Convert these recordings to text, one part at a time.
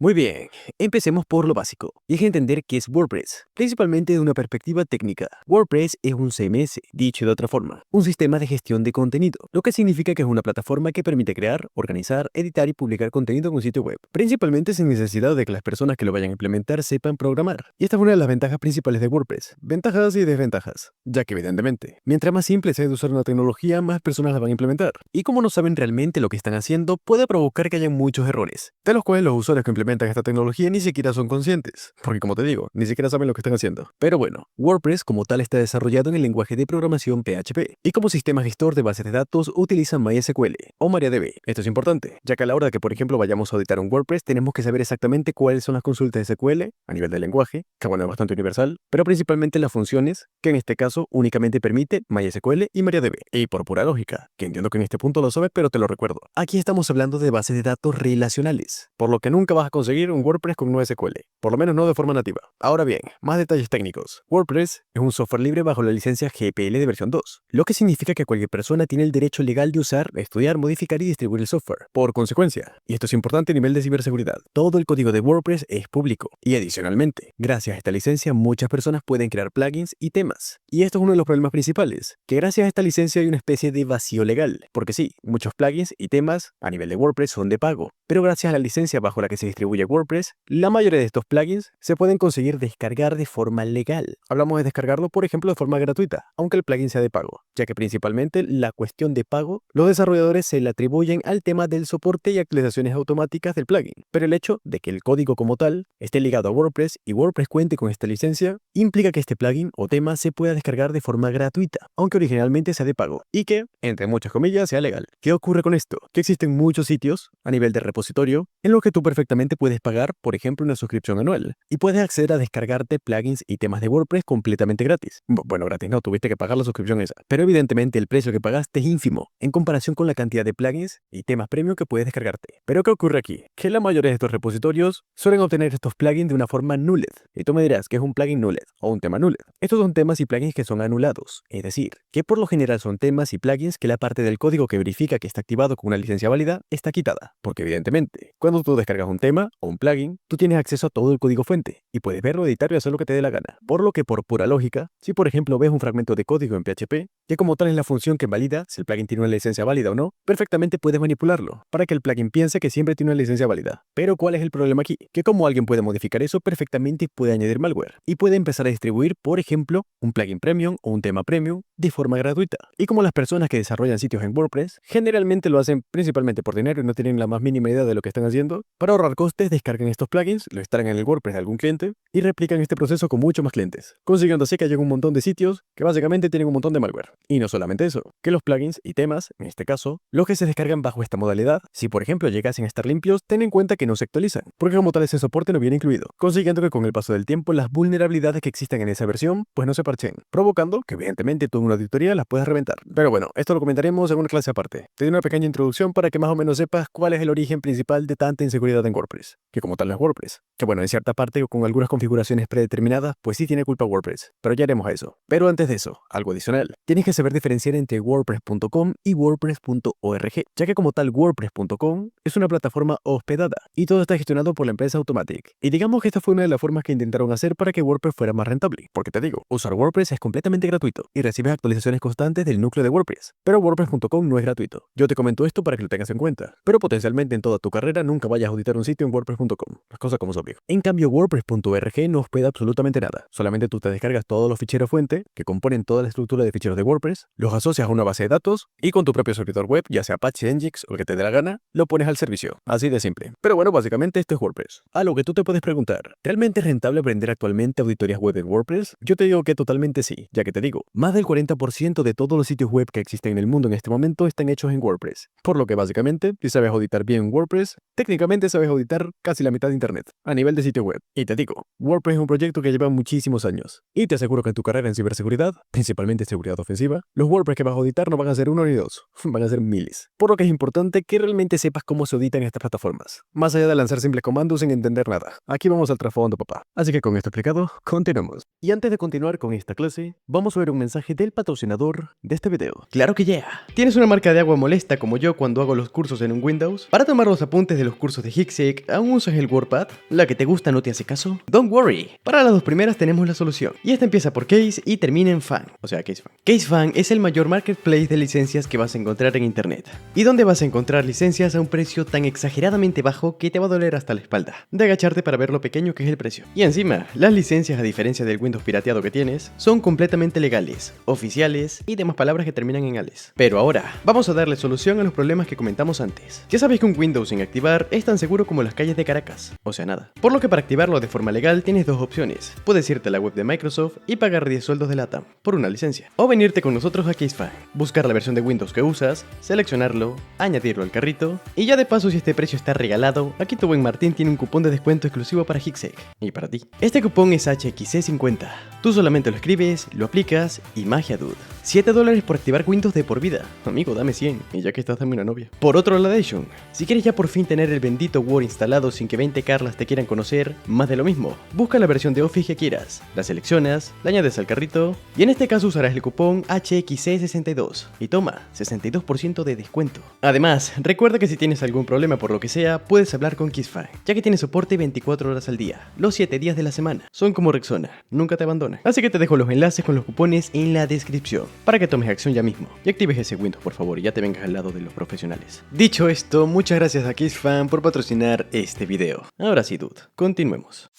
Muy bien, empecemos por lo básico, y es entender qué es WordPress, principalmente de una perspectiva técnica. WordPress es un CMS, dicho de otra forma, un sistema de gestión de contenido, lo que significa que es una plataforma que permite crear, organizar, editar y publicar contenido en un sitio web, principalmente sin necesidad de que las personas que lo vayan a implementar sepan programar. Y esta es una de las ventajas principales de WordPress, ventajas y desventajas, ya que evidentemente, mientras más simple sea de usar una tecnología, más personas la van a implementar, y como no saben realmente lo que están haciendo, puede provocar que haya muchos errores, de los cuales los usuarios que implementan esta tecnología ni siquiera son conscientes, porque como te digo, ni siquiera saben lo que están haciendo. Pero bueno, WordPress como tal está desarrollado en el lenguaje de programación PHP, y como sistema gestor de bases de datos utiliza MySQL o MariaDB. Esto es importante, ya que a la hora de que por ejemplo vayamos a auditar un WordPress tenemos que saber exactamente cuáles son las consultas de SQL a nivel de lenguaje, que bueno, es bastante universal, pero principalmente las funciones, que en este caso únicamente permite MySQL y MariaDB. Y por pura lógica, que entiendo que en este punto lo sabes, pero te lo recuerdo. Aquí estamos hablando de bases de datos relacionales, por lo que nunca vas a conseguir un WordPress con NoSQL, por lo menos no de forma nativa. Ahora bien, más detalles técnicos. WordPress es un software libre bajo la licencia GPL de versión 2, lo que significa que cualquier persona tiene el derecho legal de usar, estudiar, modificar y distribuir el software. Por consecuencia, y esto es importante a nivel de ciberseguridad, todo el código de WordPress es público. Y adicionalmente, gracias a esta licencia muchas personas pueden crear plugins y temas. Y esto es uno de los problemas principales, que gracias a esta licencia hay una especie de vacío legal, porque sí, muchos plugins y temas a nivel de WordPress son de pago, pero gracias a la licencia bajo la que se distribuye WordPress, la mayoría de estos plugins se pueden conseguir descargar de forma legal. Hablamos de descargarlo, por ejemplo, de forma gratuita, aunque el plugin sea de pago, ya que principalmente la cuestión de pago, los desarrolladores se le atribuyen al tema del soporte y actualizaciones automáticas del plugin. Pero el hecho de que el código como tal esté ligado a WordPress y WordPress cuente con esta licencia, implica que este plugin o tema se pueda descargar de forma gratuita, aunque originalmente sea de pago, y que, entre muchas comillas, sea legal. ¿Qué ocurre con esto? Que existen muchos sitios, a nivel de repositorio, en los que tú perfectamente puedes pagar, por ejemplo, una suscripción anual, y puedes acceder a descargarte plugins y temas de WordPress completamente gratis. Bueno, gratis no, tuviste que pagar la suscripción esa, pero evidentemente el precio que pagaste es ínfimo, en comparación con la cantidad de plugins y temas premium que puedes descargarte. Pero ¿qué ocurre aquí? Que la mayoría de estos repositorios suelen obtener estos plugins de una forma nulled, y tú me dirás que es un plugin nulled o un tema nulled. Estos son temas y plugins que son anulados, es decir, que por lo general son temas y plugins que la parte del código que verifica que está activado con una licencia válida está quitada, porque evidentemente, cuando tú descargas un tema o un plugin, tú tienes acceso a todo el código fuente y puedes verlo, editarlo y hacer lo que te dé la gana. Por lo que por pura lógica, si por ejemplo ves un fragmento de código en PHP, que como tal es la función que valida si el plugin tiene una licencia válida o no, perfectamente puedes manipularlo para que el plugin piense que siempre tiene una licencia válida. Pero ¿cuál es el problema aquí? Que como alguien puede modificar eso, perfectamente puede añadir malware y puede empezar a distribuir, por ejemplo, un plugin premium o un tema premium de forma gratuita. Y como las personas que desarrollan sitios en WordPress generalmente lo hacen principalmente por dinero y no tienen la más mínima idea de lo que están haciendo, para ahorrar costes descargan estos plugins, lo instalan en el WordPress de algún cliente y replican este proceso con muchos más clientes, consiguiendo así que haya un montón de sitios que básicamente tienen un montón de malware. Y no solamente eso, que los plugins y temas, en este caso, los que se descargan bajo esta modalidad, si por ejemplo llegasen a estar limpios, ten en cuenta que no se actualizan, porque como tal ese soporte no viene incluido, consiguiendo que con el paso del tiempo las vulnerabilidades que existen en esa versión pues no se parchen, provocando que evidentemente tú en una auditoría las puedas reventar. Pero bueno, esto lo comentaremos en una clase aparte. Te doy una pequeña introducción para que más o menos sepas cuál es el origen principal de tanta inseguridad en WordPress, que como tal no es WordPress, que bueno, en cierta parte con algunas configuraciones predeterminadas pues sí tiene culpa WordPress, pero ya haremos a eso. Pero antes de eso, algo adicional, tienes que saber diferenciar entre WordPress.com y WordPress.org, ya que como tal WordPress.com es una plataforma hospedada y todo está gestionado por la empresa Automatic. Y digamos que esta fue una de las formas que intentaron hacer para que WordPress fuera más rentable, porque te digo, usar WordPress es completamente gratuito y recibes actualizaciones constantes del núcleo de WordPress, pero WordPress.com no es gratuito. Yo te comento esto para que lo tengas en cuenta, pero potencialmente en toda tu carrera nunca vayas a auditar un sitio en WordPress.com, las cosas como son, viejo. En cambio, WordPress.org no hospeda absolutamente nada, solamente tú te descargas todos los ficheros fuente que componen toda la estructura de ficheros de WordPress, los asocias a una base de datos y con tu propio servidor web, ya sea Apache, Nginx o el que te dé la gana, lo pones al servicio, así de simple. Pero bueno, básicamente esto es WordPress. A lo que tú te puedes preguntar, ¿realmente es rentable aprender actualmente auditorías web en WordPress? Yo te digo que totalmente sí, ya que te digo, más del 40% de todos los sitios web que existen en el mundo en este momento están hechos en WordPress. Por lo que básicamente, si sabes auditar bien WordPress, técnicamente sabes auditar casi la mitad de Internet, a nivel de sitio web. Y te digo, WordPress es un proyecto que lleva muchísimos años. Y te aseguro que en tu carrera en ciberseguridad, principalmente seguridad ofensiva, los WordPress que vas a auditar no van a ser uno ni dos, van a ser miles. Por lo que es importante que realmente sepas cómo se auditan estas plataformas, más allá de lanzar simples comandos sin entender nada. Aquí vamos al trasfondo, papá. Así que con esto explicado, continuamos. Y antes de continuar con esta clase, vamos a ver un mensaje del patrocinador de este video. Claro que ya. ¿Tienes una marca de agua molesta como yo cuando hago los cursos en un Windows? Para tomar los apuntes de los los cursos de Hixec, ¿aún usas el WordPad? ¿La que te gusta no te hace caso? Don't worry, para las dos primeras tenemos la solución. Y esta empieza por Case y termina en Fan, o sea, CaseFan. CaseFan es el mayor marketplace de licencias que vas a encontrar en internet. ¿Y dónde vas a encontrar licencias a un precio tan exageradamente bajo que te va a doler hasta la espalda de agacharte para ver lo pequeño que es el precio? Y encima, las licencias, a diferencia del Windows pirateado que tienes, son completamente legales, oficiales y demás palabras que terminan en ales. Pero ahora, vamos a darle solución a los problemas que comentamos antes. Ya sabes que un Windows sin activar es tan seguro como las calles de Caracas, o sea nada. Por lo que para activarlo de forma legal tienes dos opciones. Puedes irte a la web de Microsoft y pagar 10 sueldos de LATAM por una licencia. O venirte con nosotros a CaseFan, buscar la versión de Windows que usas, seleccionarlo, añadirlo al carrito, y ya de paso si este precio está regalado, aquí tu buen Martín tiene un cupón de descuento exclusivo para Hixec, y para ti. Este cupón es HXC50. Tú solamente lo escribes, lo aplicas y magia dude. $7 por activar Windows de por vida. Amigo, dame 100, y ya que estás dame una novia. Por otro ladation, si quieres ya por fin tener el bendito Word instalado sin que 20 Carlas te quieran conocer, más de lo mismo. Busca la versión de Office que quieras, la seleccionas, la añades al carrito, y en este caso usarás el cupón HXC62, y toma, 62% de descuento. Además, recuerda que si tienes algún problema por lo que sea, puedes hablar con CaseFan, ya que tiene soporte 24 horas al día, los 7 días de la semana. Son como Rexona, nunca te abandona. Así que te dejo los enlaces con los cupones en la descripción, para que tomes acción ya mismo, y actives ese Windows por favor, y ya te vengas al lado de los profesionales. Dicho esto, muchas gracias a CaseFan por patrocinar este video. Ahora sí, dude, continuemos.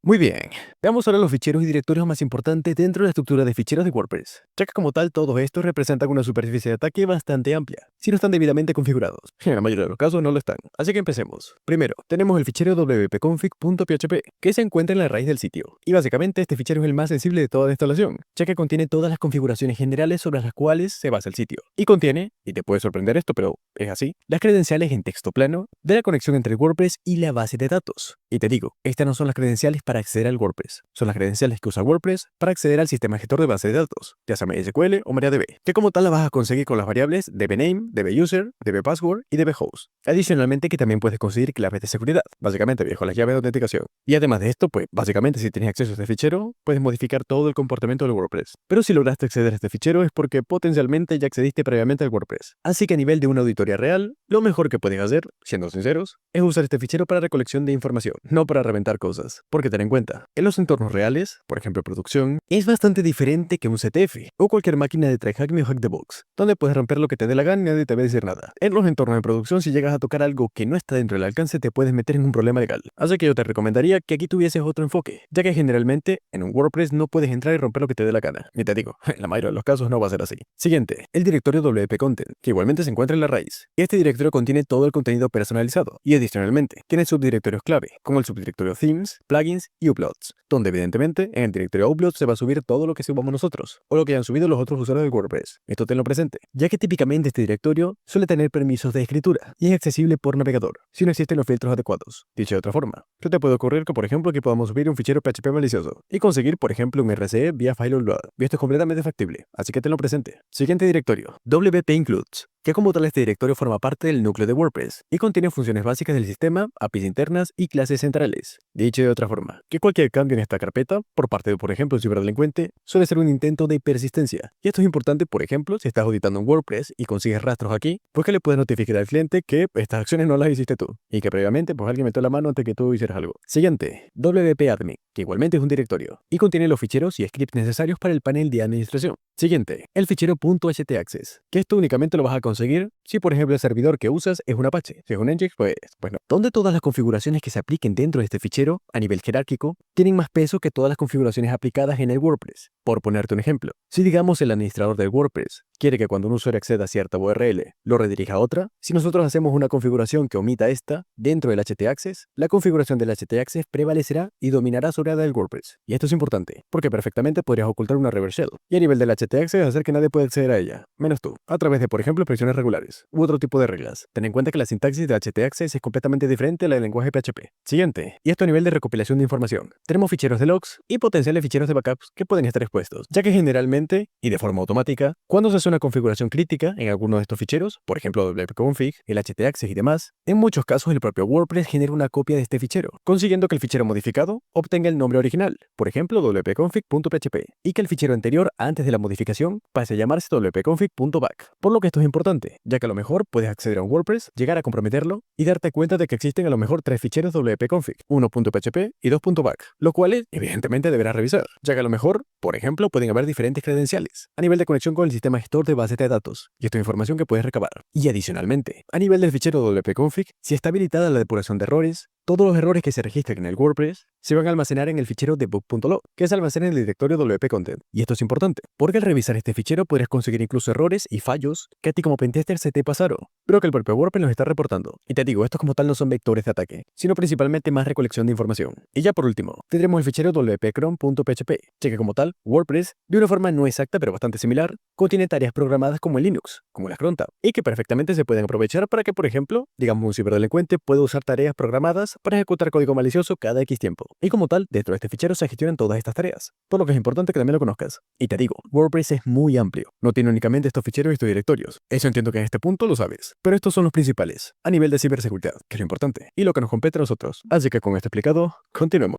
Muy bien, veamos ahora los ficheros y directorios más importantes dentro de la estructura de ficheros de WordPress, ya que como tal todos estos representan una superficie de ataque bastante amplia, si no están debidamente configurados. En la mayoría de los casos no lo están, así que empecemos. Primero, tenemos el fichero wp-config.php, que se encuentra en la raíz del sitio, y básicamente este fichero es el más sensible de toda la instalación, ya que contiene todas las configuraciones generales sobre las cuales se basa el sitio, y contiene, y te puede sorprender esto, pero es así, las credenciales en texto plano de la conexión entre WordPress y la base de datos. Y te digo, estas no son las credenciales para acceder al WordPress, son las credenciales que usa WordPress para acceder al sistema gestor de base de datos, ya sea MySQL o MariaDB, que como tal la vas a conseguir con las variables dbName, dbUser, dbPassword y dbHost. Adicionalmente que también puedes conseguir claves de seguridad, básicamente viejo las llaves de autenticación. Y además de esto, pues básicamente si tienes acceso a este fichero, puedes modificar todo el comportamiento del WordPress. Pero si lograste acceder a este fichero es porque potencialmente ya accediste previamente al WordPress. Así que a nivel de una auditoría real, lo mejor que puedes hacer, siendo sinceros, es usar este fichero para recolección de información, no para reventar cosas. Porque ten en cuenta, en los entornos reales, por ejemplo producción, es bastante diferente que un CTF o cualquier máquina de tryhacking o hack the box, donde puedes romper lo que te dé la gana y nadie te va a decir nada. En los entornos de producción, si llegas a tocar algo que no está dentro del alcance, te puedes meter en un problema legal. Así que yo te recomendaría que aquí tuvieses otro enfoque, ya que generalmente en un WordPress no puedes entrar y romper lo que te dé la gana. Y te digo, en la mayoría de los casos no va a ser así. Siguiente, el directorio WP Content, que igualmente se encuentra en la raíz. Este directorio contiene todo el contenido personalizado y adicionalmente tiene subdirectorios clave, como el subdirectorio Themes, Plugins y Uploads, donde evidentemente en el directorio Uploads se va a subir todo lo que subamos nosotros, o lo que hayan subido los otros usuarios de WordPress. Esto tenlo presente, ya que típicamente este directorio suele tener permisos de escritura y es accesible por navegador, si no existen los filtros adecuados. Dicho de otra forma, ¿qué te puede ocurrir que por ejemplo que podamos subir un fichero PHP malicioso y conseguir por ejemplo un RCE vía file upload? Y esto es completamente factible, así que tenlo presente. Siguiente directorio, WP Includes, que como tal este directorio forma parte del núcleo de WordPress y contiene funciones básicas del sistema, APIs internas y clases centrales. Dicho de otra forma, que cualquier cambio en esta carpeta, por parte de por ejemplo un ciberdelincuente, suele ser un intento de persistencia. Y esto es importante por ejemplo si estás auditando un WordPress y consigues rastros aquí, pues que le puedes notificar al cliente que estas acciones no las hiciste tú y que previamente pues alguien metió la mano antes que tú hicieras algo. Siguiente, WP Admin, que igualmente es un directorio y contiene los ficheros y scripts necesarios para el panel de administración. Siguiente, el fichero .htaccess, que esto únicamente lo vas a conseguir si por ejemplo el servidor que usas es un Apache. Si es un Nginx, pues no. Donde todas las configuraciones que se apliquen dentro de este fichero, a nivel jerárquico, tienen más peso que todas las configuraciones aplicadas en el WordPress. Por ponerte un ejemplo, si digamos el administrador del WordPress quiere que cuando un usuario acceda a cierta URL lo redirija a otra, si nosotros hacemos una configuración que omita esta dentro del htaccess, la configuración del htaccess prevalecerá y dominará sobre la del WordPress. Y esto es importante, porque perfectamente podrías ocultar una reverse shell y a nivel del htaccess hacer que nadie pueda acceder a ella, menos tú, a través de por ejemplo expresiones regulares u otro tipo de reglas. Ten en cuenta que la sintaxis de htaccess es completamente diferente a la del lenguaje PHP. Siguiente, y esto a nivel de recopilación de información. Tenemos ficheros de logs y potenciales ficheros de backups que pueden estar expuestos, ya que generalmente, y de forma automática, cuando se hace una configuración crítica en alguno de estos ficheros, por ejemplo wp-config, el htaccess y demás, en muchos casos el propio WordPress genera una copia de este fichero, consiguiendo que el fichero modificado obtenga el nombre original, por ejemplo wp-config.php, y que el fichero anterior antes de la modificación modificación pase a llamarse wp-config.back. Por lo que esto es importante, ya que a lo mejor puedes acceder a un WordPress, llegar a comprometerlo y darte cuenta de que existen a lo mejor 3 ficheros wp-config, 1.php y 2.back, lo cual evidentemente deberás revisar, ya que a lo mejor, por ejemplo, pueden haber diferentes credenciales a nivel de conexión con el sistema gestor de bases de datos, y esto es información que puedes recabar. Y adicionalmente, a nivel del fichero wp-config, si está habilitada la depuración de errores, todos los errores que se registren en el WordPress se van a almacenar en el fichero debug.log, que se almacena en el directorio wp-content. Y esto es importante, porque al revisar este fichero podrás conseguir incluso errores y fallos que a ti como pentester se te pasaron, pero que el propio WordPress los está reportando. Y te digo, estos como tal no son vectores de ataque, sino principalmente más recolección de información. Y ya por último, tendremos el fichero wp-cron.php, ya que como tal, WordPress, de una forma no exacta pero bastante similar, contiene tareas programadas como en Linux, como las cron tab, y que perfectamente se pueden aprovechar para que, por ejemplo, digamos un ciberdelincuente pueda usar tareas programadas para ejecutar código malicioso cada X tiempo. Y como tal, dentro de este fichero se gestionan todas estas tareas, por lo que es importante que también lo conozcas. Y te digo, WordPress es muy amplio, no tiene únicamente estos ficheros y estos directorios. Eso entiendo que en este punto lo sabes, pero estos son los principales, a nivel de ciberseguridad, que es lo importante, y lo que nos compete a nosotros. Así que con esto explicado, continuemos.